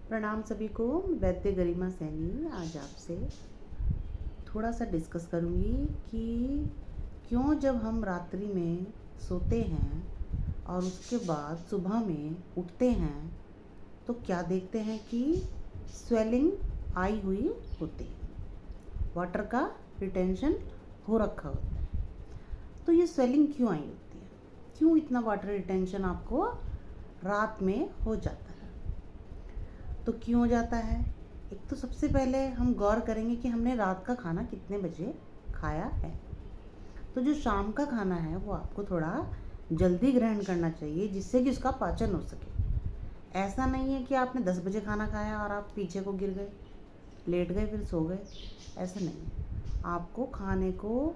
प्रणाम सभी को। वैद्य गरिमा सैनी आज आपसे थोड़ा सा डिस्कस करूंगी कि क्यों जब हम रात्रि में सोते हैं और उसके बाद सुबह में उठते हैं तो क्या देखते हैं कि स्वेलिंग आई हुई होती है, वाटर का रिटेंशन हो रखा होता है। तो ये स्वेलिंग क्यों आई होती है, क्यों इतना वाटर रिटेंशन आपको रात में हो जाता है? तो क्यों हो जाता है? एक तो सबसे पहले हम गौर करेंगे कि हमने रात का खाना कितने बजे खाया है। तो जो शाम का खाना है वो आपको थोड़ा जल्दी ग्रहण करना चाहिए जिससे कि उसका पाचन हो सके। ऐसा नहीं है कि आपने 10 बजे खाना खाया और आप पीछे को गिर गए, लेट गए, फिर सो गए। ऐसा नहीं है, आपको खाने को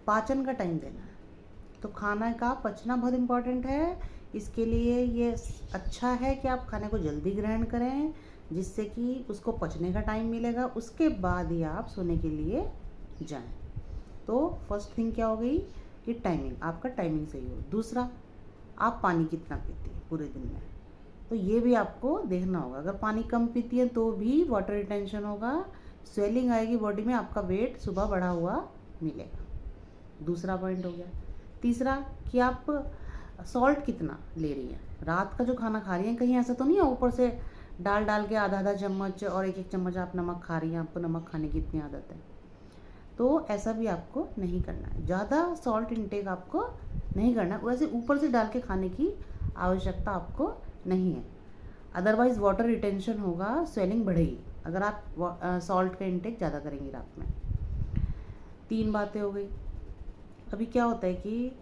पाचन का टाइम देना है। तो खाना का पचना बहुत इम्पॉर्टेंट है। इसके लिए ये अच्छा है कि आप खाने को जल्दी ग्रहण करें जिससे कि उसको पचने का टाइम मिलेगा, उसके बाद ही आप सोने के लिए जाएं। तो फर्स्ट थिंग क्या हो गई कि टाइमिंग, आपका टाइमिंग सही हो। दूसरा, आप पानी कितना पीती हैं पूरे दिन में, तो ये भी आपको देखना होगा। अगर पानी कम पीती है तो भी वाटर रिटेंशन होगा, स्वेलिंग आएगी बॉडी में, आपका वेट सुबह बढ़ा हुआ मिलेगा। दूसरा पॉइंट हो गया। तीसरा कि आप सॉल्ट कितना ले रही हैं। रात का जो खाना खा रही हैं कहीं ऐसा तो नहीं है ऊपर से डाल डाल के आधा आधा चम्मच और एक एक चम्मच आप नमक खा रही हैं, आपको नमक खाने की इतनी आदत है, तो ऐसा भी आपको नहीं करना है। ज़्यादा सॉल्ट इंटेक आपको नहीं करना है, वैसे ऊपर से डाल के खाने की आवश्यकता आपको नहीं है। अदरवाइज़ वाटर रिटेंशन होगा, स्वेलिंग बढ़ेगी अगर आप सॉल्ट का इंटेक ज़्यादा करेंगी रात में। 3 बातें हो गई। अभी क्या होता है कि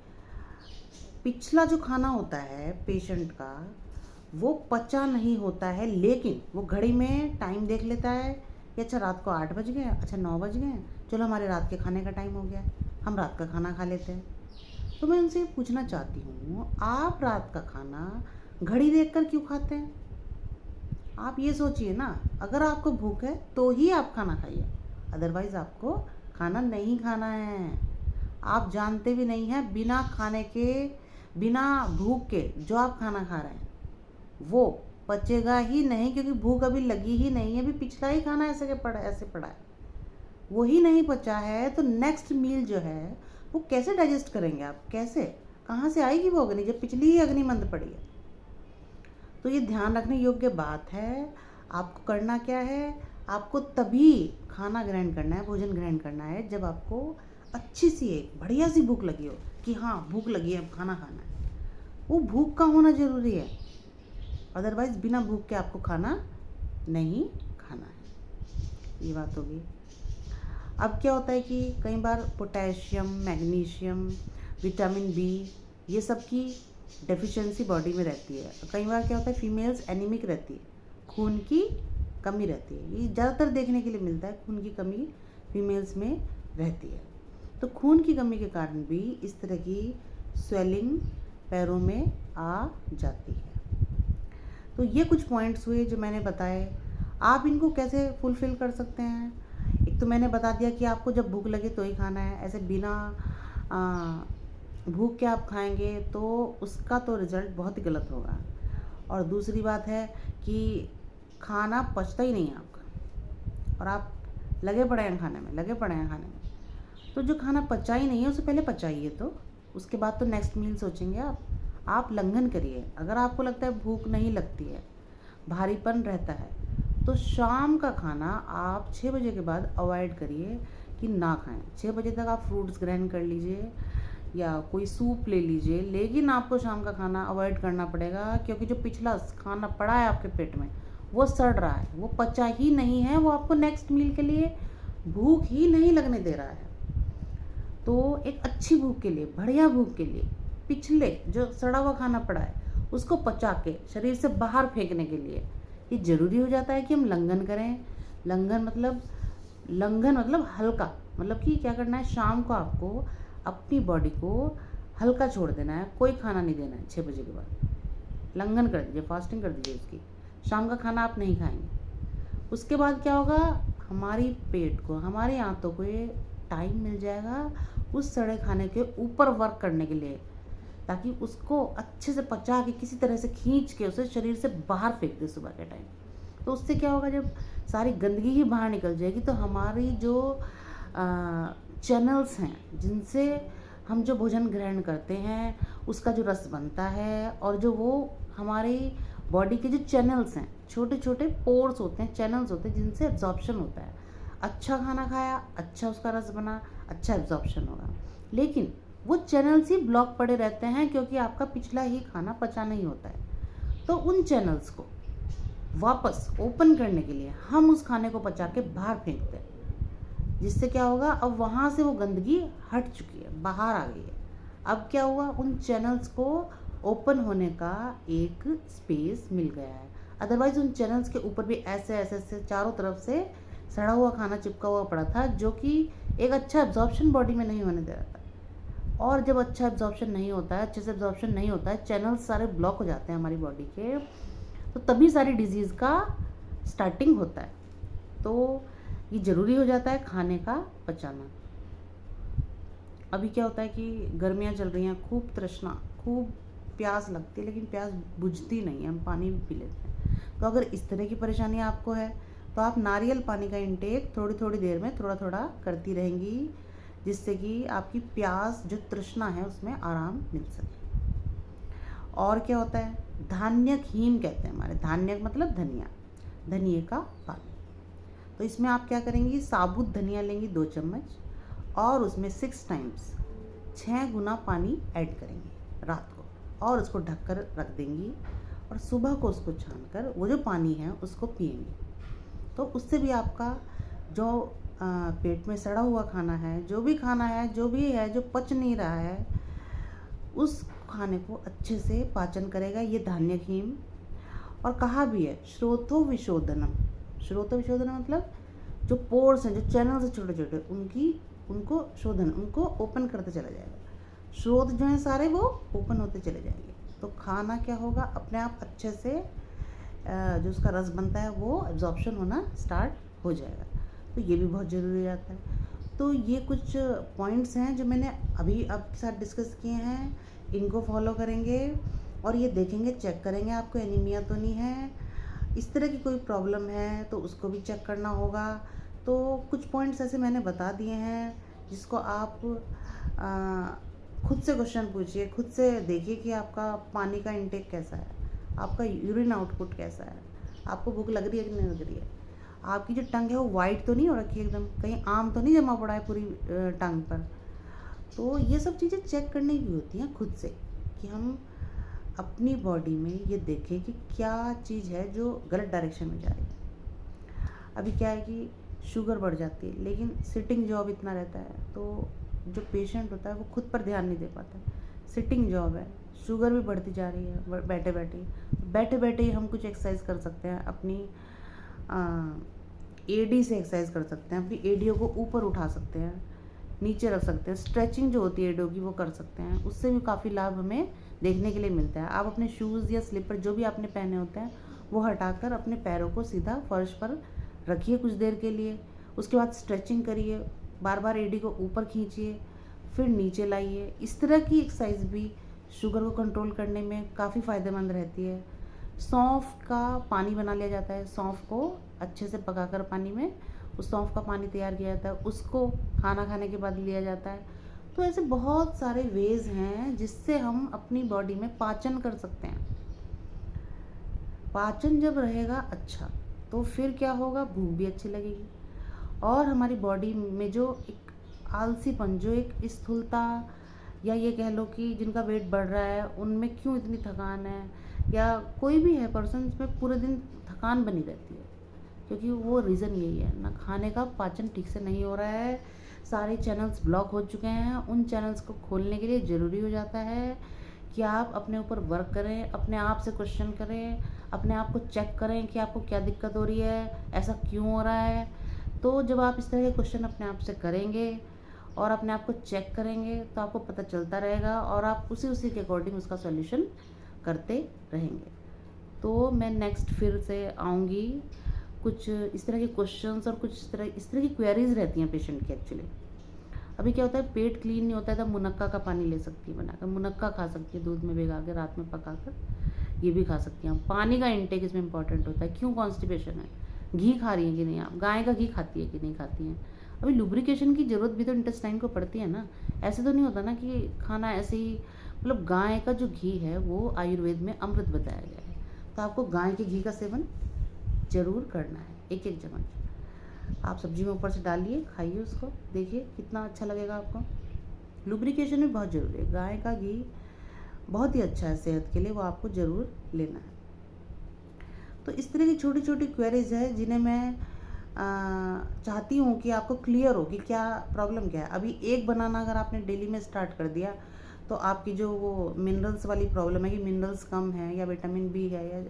पिछला जो खाना होता है पेशेंट का वो पचा नहीं होता है, लेकिन वो घड़ी में टाइम देख लेता है कि अच्छा रात को 8 बज गए, अच्छा 9 बज गए, चलो हमारे रात के खाने का टाइम हो गया, हम रात का खाना खा लेते हैं। तो मैं उनसे पूछना चाहती हूँ, आप रात का खाना घड़ी देखकर क्यों खाते हैं? आप ये सोचिए ना, अगर आपको भूख है तो ही आप खाना खाइए, अदरवाइज़ आपको खाना नहीं खाना है। आप जानते भी नहीं हैं बिना खाने के, बिना भूख के जो आप खाना खा रहे हैं वो पचेगा ही नहीं, क्योंकि भूख अभी लगी ही नहीं है, अभी पिछला ही खाना ऐसे पड़ा है, वो ही नहीं पचा है। तो नेक्स्ट मील जो है वो कैसे डाइजेस्ट करेंगे आप? कैसे, कहाँ से आएगी वो अग्नि जब पिछली ही अग्नि मंद पड़ी है? तो ये ध्यान रखने योग्य बात है। आपको करना क्या है, आपको तभी खाना ग्रहण करना है, भोजन ग्रहण करना है जब आपको अच्छी सी एक बढ़िया सी भूख लगी हो कि हाँ भूख लगी है, अब खाना खाना है। वो भूख का होना ज़रूरी है, अदरवाइज़ बिना भूख के आपको खाना नहीं खाना है। ये बात होगी। अब क्या होता है कि कई बार पोटेशियम, मैग्नीशियम, विटामिन बी, ये सब की डेफिशिएंसी बॉडी में रहती है। कई बार क्या होता है फीमेल्स एनीमिक रहती है, खून की कमी रहती है। ये ज़्यादातर देखने के लिए मिलता है, खून की कमी फीमेल्स में रहती है। तो खून की कमी के कारण भी इस तरह की स्वेलिंग पैरों में आ जाती है। तो ये कुछ पॉइंट्स हुए जो मैंने बताए, आप इनको कैसे फुलफ़िल कर सकते हैं? एक तो मैंने बता दिया कि आपको जब भूख लगे तो ही खाना है, ऐसे बिना भूख के आप खाएंगे तो उसका तो रिज़ल्ट बहुत ही गलत होगा। और दूसरी बात है कि खाना पचता ही नहीं है आपका और आप लगे पड़े हैं खाने में, लगे पड़े हैं खाने में। तो जो खाना पचा ही नहीं है उसे पहले पचाइए, तो उसके बाद तो नेक्स्ट मील सोचेंगे आप लंघन करिए। अगर आपको लगता है भूख नहीं लगती है, भारीपन रहता है, तो शाम का खाना आप 6 बजे के बाद अवॉइड करिए कि ना खाएं। 6 बजे तक आप फ्रूट्स ग्रहण कर लीजिए या कोई सूप ले लीजिए, लेकिन आपको शाम का खाना अवॉइड करना पड़ेगा, क्योंकि जो पिछला खाना पड़ा है आपके पेट में वो सड़ रहा है, वो पचा ही नहीं है, वो आपको नेक्स्ट मील के लिए भूख ही नहीं लगने दे रहा है। तो एक अच्छी भूख के लिए, बढ़िया भूख के लिए, पिछले जो सड़ा हुआ खाना पड़ा है उसको पचा के शरीर से बाहर फेंकने के लिए ये ज़रूरी हो जाता है कि हम लंघन करें। लंघन मतलब हल्का, मतलब कि क्या करना है, शाम को आपको अपनी बॉडी को हल्का छोड़ देना है, कोई खाना नहीं देना है। 6 बजे के बाद लंघन कर दीजिए, फास्टिंग कर दीजिए उसकी। शाम का खाना आप नहीं खाएंगे। उसके बाद क्या होगा, हमारी पेट को, हमारी आंतों को ये टाइम मिल जाएगा उस सड़े खाने के ऊपर वर्क करने के लिए, ताकि उसको अच्छे से पचा के किसी तरह से खींच के उसे शरीर से बाहर फेंक दे सुबह के टाइम। तो उससे क्या होगा, जब सारी गंदगी ही बाहर निकल जाएगी तो हमारी जो चैनल्स हैं जिनसे हम जो भोजन ग्रहण करते हैं उसका जो रस बनता है, और जो वो हमारी बॉडी के जो चैनल्स हैं, छोटे छोटे पोर्स होते हैं, चैनल्स होते हैं जिनसे एब्जॉर्प्शन होता है। अच्छा खाना खाया, अच्छा उसका रस बना, अच्छा एब्जॉर्प्शन होगा। लेकिन वो चैनल्स ही ब्लॉक पड़े रहते हैं क्योंकि आपका पिछला ही खाना पचा नहीं होता है। तो उन चैनल्स को वापस ओपन करने के लिए हम उस खाने को पचा के बाहर फेंकते हैं, जिससे क्या होगा, अब वहाँ से वो गंदगी हट चुकी है, बाहर आ गई है। अब क्या हुआ, उन चैनल्स को ओपन होने का एक स्पेस मिल गया है। अदरवाइज उन चैनल्स के ऊपर भी ऐसे ऐसे ऐसे चारों तरफ से सड़ा हुआ खाना चिपका हुआ पड़ा था, जो कि एक अच्छा एब्जॉर्प्शन बॉडी में नहीं होने दे रहा था। और जब अच्छा एब्जॉर्प्शन नहीं होता है, अच्छे से एब्जॉर्प्शन नहीं होता है, चैनल्स सारे ब्लॉक हो जाते हैं हमारी बॉडी के, तो तभी सारी डिजीज़ का स्टार्टिंग होता है। तो ये ज़रूरी हो जाता है खाने का पचाना। अभी क्या होता है कि गर्मियाँ चल रही हैं, खूब तृष्णा, खूब प्यास लगती है, लेकिन प्यास बुझती नहीं है, हम पानी भी पी लेते हैं। तो अगर इस तरह की परेशानी आपको है तो आप नारियल पानी का इंटेक थोड़ी थोड़ी देर में थोड़ा थोड़ा करती रहेंगी, जिससे कि आपकी प्यास जो तृष्णा है उसमें आराम मिल सके। और क्या होता है, धान्यक हीम कहते हैं हमारे, धान्यक मतलब धनिया, धनिए का पानी। तो इसमें आप क्या करेंगी, साबुत धनिया लेंगी 2 चम्मच, और उसमें 6 टाइम्स 6 गुना पानी ऐड करेंगी रात को, और उसको ढककर रख देंगी, और सुबह को उसको छानकर वो जो पानी है उसको पिएंगी। तो उससे भी आपका जो पेट में सड़ा हुआ खाना है, जो भी खाना है, जो भी है जो पच नहीं रहा है, उस खाने को अच्छे से पाचन करेगा ये धान्यक हीम। और कहा भी है श्रोतो विशोधनम, श्रोतो विशोधनम मतलब जो पोर्स हैं, जो चैनल्स हैं छोटे छोटे, उनको शोधन, उनको ओपन करते चला जाएगा। स्रोत जो हैं सारे वो ओपन होते चले जाएंगे, तो खाना क्या होगा, अपने आप अच्छे से जो उसका रस बनता है वो एब्जॉर्प्शन होना स्टार्ट हो जाएगा। तो ये भी बहुत ज़रूरी रहता है। तो ये कुछ पॉइंट्स हैं जो मैंने अभी आपके साथ डिस्कस किए हैं, इनको फॉलो करेंगे और ये देखेंगे, चेक करेंगे आपको एनीमिया तो नहीं है, इस तरह की कोई प्रॉब्लम है तो उसको भी चेक करना होगा। तो कुछ पॉइंट्स ऐसे मैंने बता दिए हैं जिसको आप खुद से क्वेश्चन पूछिए, खुद से देखिए कि आपका पानी का इंटेक कैसा है, आपका यूरिन आउटपुट कैसा है, आपको भूख लग रही है कि नहीं लग रही है, आपकी जो टंग है वो वाइट तो नहीं हो रखी है एकदम, कहीं आम तो नहीं जमा पड़ा है पूरी टंग पर। तो ये सब चीज़ें चेक करने की होती हैं खुद से, कि हम अपनी बॉडी में ये देखें कि क्या चीज़ है जो गलत डायरेक्शन में जा रही है। अभी क्या है कि शुगर बढ़ जाती है, लेकिन सिटिंग जॉब इतना रहता है, तो जो पेशेंट होता है वो खुद पर ध्यान नहीं दे पाता। सिटिंग जॉब है, शुगर भी बढ़ती जा रही है बैठे बैठे ही हम कुछ एक्सरसाइज कर सकते हैं, अपनी एडी से एक्सरसाइज कर सकते हैं, अपनी एडियो को ऊपर उठा सकते हैं, नीचे रख सकते हैं, स्ट्रेचिंग जो होती है एडियो की वो कर सकते हैं, उससे भी काफ़ी लाभ हमें देखने के लिए मिलता है। आप अपने शूज़ या स्लीपर जो भी आपने पहने होते हैं वो हटाकर अपने पैरों को सीधा फर्श पर रखिए कुछ देर के लिए, उसके बाद स्ट्रेचिंग करिए, बार बार एडी को ऊपर खींचिए, फिर नीचे लाइए। इस तरह की एक्सरसाइज भी शुगर को कंट्रोल करने में काफ़ी फ़ायदेमंद रहती है। सौंफ का पानी बना लिया जाता है, सौंफ को अच्छे से पकाकर पानी में उस सौंफ का पानी तैयार किया जाता है, उसको खाना खाने के बाद लिया जाता है। तो ऐसे बहुत सारे वेज़ हैं जिससे हम अपनी बॉडी में पाचन कर सकते हैं। पाचन जब रहेगा अच्छा तो फिर क्या होगा, भूख भी अच्छी लगेगी, और हमारी बॉडी में जो एक आलसीपन, जो एक स्थूलता, या ये कह लो कि जिनका वेट बढ़ रहा है उनमें क्यों इतनी थकान है, या कोई भी है पर्सन में पूरे दिन थकान बनी रहती है, क्योंकि वो रीज़न यही है ना, खाने का पाचन ठीक से नहीं हो रहा है, सारे चैनल्स ब्लॉक हो चुके हैं। उन चैनल्स को खोलने के लिए ज़रूरी हो जाता है कि आप अपने ऊपर वर्क करें, अपने आप से क्वेश्चन करें, अपने आप को चेक करें कि आपको क्या दिक्कत हो रही है, ऐसा क्यों हो रहा है। तो जब आप इस तरह के क्वेश्चन अपने आप से करेंगे और अपने आप को चेक करेंगे तो आपको पता चलता रहेगा, और आप उसी के अकॉर्डिंग उसका सॉल्यूशन करते रहेंगे। तो मैं नेक्स्ट फिर से आऊँगी, कुछ इस तरह के क्वेश्चंस और कुछ इस तरह की क्वेरीज रहती हैं पेशेंट की एक्चुअली। अभी क्या होता है, पेट क्लीन नहीं होता है तो मुनक्का का पानी ले सकती है बनाकर, मुनक्का खा सकती है दूध में भिगा के रात में पका कर, ये भी खा सकती हैं आप। पानी का इंटेक इसमें इंपॉर्टेंट होता है। क्यों कॉन्स्टिपेशन है, घी खा रही हैं कि नहीं आप, गाय का घी खाती है कि नहीं खाती हैं। अभी लुब्रिकेशन की ज़रूरत भी तो इंटेस्टाइन को पड़ती है ना। ऐसे तो नहीं होता ना कि खाना ऐसे ही, मतलब गाय का जो घी है वो आयुर्वेद में अमृत बताया गया है। तो आपको गाय के घी का सेवन ज़रूर करना है, एक एक चम्मच आप सब्जी में ऊपर से डालिए, खाइए उसको, देखिए कितना अच्छा लगेगा आपको। लुब्रिकेशन भी बहुत ज़रूरी है, गाय का घी बहुत ही अच्छा है सेहत के लिए, वो आपको ज़रूर लेना है। तो इस तरह की छोटी छोटी क्वेरीज है जिन्हें मैं चाहती हूँ कि आपको क्लियर हो कि क्या प्रॉब्लम क्या है। अभी एक बनाना अगर आपने डेली में स्टार्ट कर दिया तो आपकी जो वो मिनरल्स वाली प्रॉब्लम है कि मिनरल्स कम है या विटामिन बी है या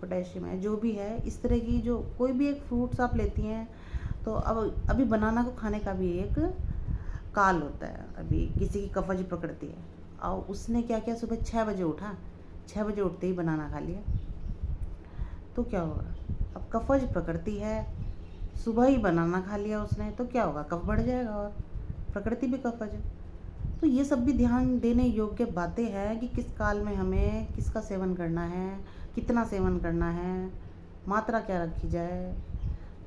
पोटेशियम है, जो भी है, इस तरह की जो कोई भी एक फ्रूट्स आप लेती हैं तो अब अभी बनाना को खाने का भी एक काल होता है। अभी किसी की कफज पकड़ती है और उसने क्या किया, सुबह 6 बजे उठा, 6 बजे उठते ही बनाना खा लिया, तो क्या होगा। अब कफज प्रकृति है, सुबह ही बनाना खा लिया उसने, तो क्या होगा, कफ बढ़ जाएगा और प्रकृति भी कफज है। तो ये सब भी ध्यान देने योग्य बातें हैं कि किस काल में हमें किसका सेवन करना है, कितना सेवन करना है, मात्रा क्या रखी जाए।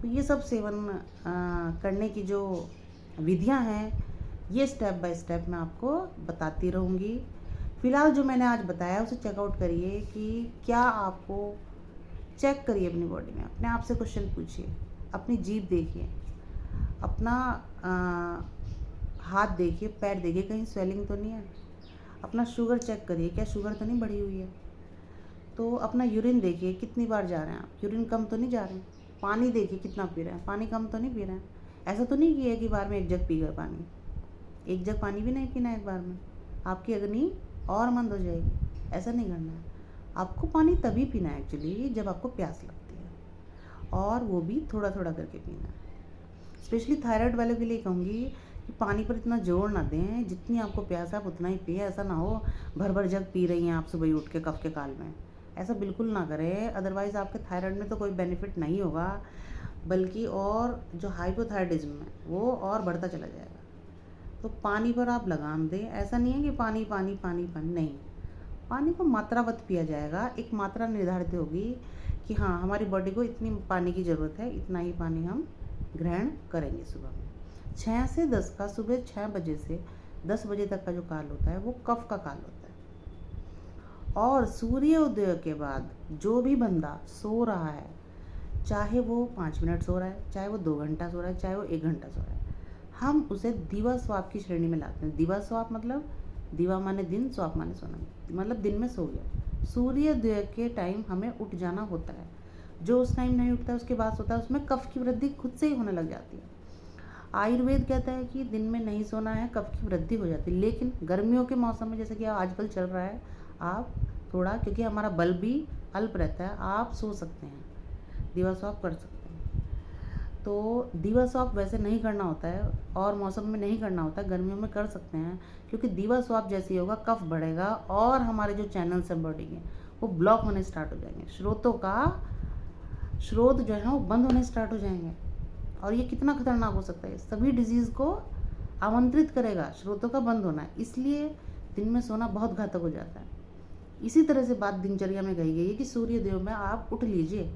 तो ये सब सेवन करने की जो विधियां हैं, ये स्टेप बाय स्टेप मैं आपको बताती रहूँगी। फ़िलहाल जो मैंने आज बताया उसे चेकआउट करिए कि क्या आपको, चेक करिए अपनी बॉडी में, अपने आप से क्वेश्चन पूछिए, अपनी जीभ देखिए, अपना हाथ देखिए, पैर देखिए, कहीं स्वेलिंग तो नहीं है। अपना शुगर चेक करिए, क्या शुगर तो नहीं बढ़ी हुई है। तो अपना यूरिन देखिए, कितनी बार जा रहे हैं आप, यूरिन कम तो नहीं जा रहे हैं। पानी देखिए कितना पी रहे हैं, पानी कम तो नहीं पी रहे हैं। ऐसा तो नहीं कि एक ही बार में 1 जग पी गए पानी, 1 जग पानी भी नहीं पीना है एक बार में, आपकी अग्नि और मंद हो जाएगी। ऐसा नहीं करना है। आपको पानी तभी पीना है एक्चुअली जब आपको प्यास लगती है, और वो भी थोड़ा थोड़ा करके पीना है। स्पेशली थायराइड वालों के लिए कहूँगी कि पानी पर इतना जोर ना दें, जितनी आपको प्यास है आप उतना ही पिए। ऐसा ना हो भर भर जग पी रही हैं आप सुबह उठ के कफ के काल में, ऐसा बिल्कुल ना करें। अदरवाइज़ आपके थायराइड में तो कोई बेनिफिट नहीं होगा, बल्कि और जो हाइपोथायराइडिज्म है वो और बढ़ता चला जाएगा। तो पानी पर आप लगाम दें। ऐसा नहीं है कि पानी पानी पानी पानी, नहीं, पानी को मात्रावत पिया जाएगा। एक मात्रा निर्धारित होगी कि हाँ हमारी बॉडी को इतनी पानी की ज़रूरत है, इतना ही पानी हम ग्रहण करेंगे सुबह में। 6 से 10 का, सुबह 6 बजे से 10 बजे तक का जो काल होता है वो कफ का काल होता है। और सूर्योदय के बाद जो भी बंदा सो रहा है, चाहे वो 5 मिनट सो रहा है, चाहे वो 2 घंटा सो रहा है, चाहे वो 1 घंटा सो रहा है, हम उसे दिवा स्वाप की श्रेणी में लाते हैं। दिवा स्वाप मतलब दिवा माने दिन, स्वाप माने सोना, मतलब दिन में सो गया। सूर्योदय के टाइम हमें उठ जाना होता है। जो उस टाइम नहीं उठता है उसके बाद सोता है, उसमें कफ की वृद्धि खुद से ही होने लग जाती है। आयुर्वेद कहता है कि दिन में नहीं सोना है, कफ की वृद्धि हो जाती है। लेकिन गर्मियों के मौसम में, जैसे कि आजकल चल रहा है, आप थोड़ा, क्योंकि हमारा बल भी अल्प रहता है, आप सो सकते हैं, दिवा स्वाप कर सकते हैं। तो दिवा स्वाप वैसे नहीं करना होता है और मौसम में नहीं करना होता है, गर्मियों में कर सकते हैं, क्योंकि दिवा स्वाप जैसे ही होगा कफ बढ़ेगा और हमारे जो चैनल्स हैं बॉडी के वो ब्लॉक होने स्टार्ट हो जाएंगे, स्रोत जो है वो बंद होने स्टार्ट हो जाएंगे। और ये कितना खतरनाक हो सकता है, सभी डिजीज़ को आमंत्रित करेगा स्रोतों का बंद होना। इसलिए दिन में सोना बहुत घातक हो जाता है। इसी तरह से बात दिनचर्या में कही गई है कि सूर्योदय में आप उठ लीजिए।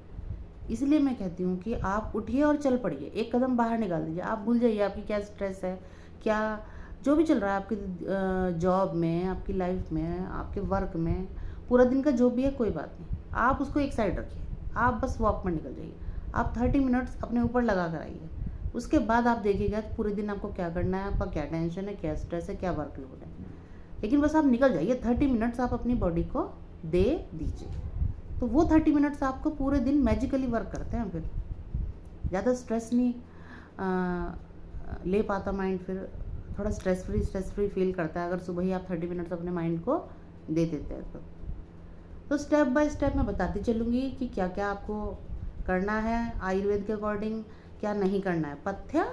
इसलिए मैं कहती हूँ कि आप उठिए और चल पड़िए, एक कदम बाहर निकाल दीजिए। आप भूल जाइए आपकी क्या स्ट्रेस है, क्या जो भी चल रहा है आपकी जॉब में, आपकी लाइफ में, आपके वर्क में, पूरा दिन का जो भी है, कोई बात नहीं, आप उसको एक साइड रखिए। आप बस वॉक पर निकल जाइए। आप 30 मिनट्स अपने ऊपर लगा कर आइए। उसके बाद आप देखिएगा कि पूरे दिन आपको क्या करना है, आपका क्या टेंशन है, क्या स्ट्रेस है, क्या वर्कलोड है। लेकिन बस आप निकल जाइए, 30 मिनट्स आप अपनी बॉडी को दे दीजिए। तो वो 30 मिनट्स आपको पूरे दिन मैजिकली वर्क करते हैं। फिर ज़्यादा स्ट्रेस नहीं ले पाता माइंड, फिर थोड़ा स्ट्रेस फ्री फील करता है अगर सुबह ही आप 30 मिनट्स अपने माइंड को दे देते हैं। तो स्टेप बाय स्टेप मैं बताती चलूँगी कि क्या क्या आपको करना है आयुर्वेद के अकॉर्डिंग, क्या नहीं करना है। पथ्य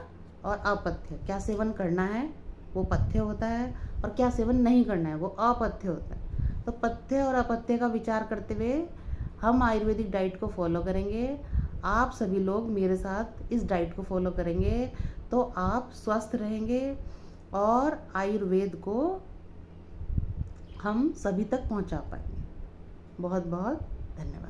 और अपथ्य, क्या सेवन करना है वो पथ्य होता है, और क्या सेवन नहीं करना है वो अपथ्य होता है। तो पथ्य और अपथ्य का विचार करते हुए हम आयुर्वेदिक डाइट को फॉलो करेंगे। आप सभी लोग मेरे साथ इस डाइट को फॉलो करेंगे तो आप स्वस्थ रहेंगे और आयुर्वेद को हम सभी तक पहुंचा पाएंगे। बहुत बहुत धन्यवाद।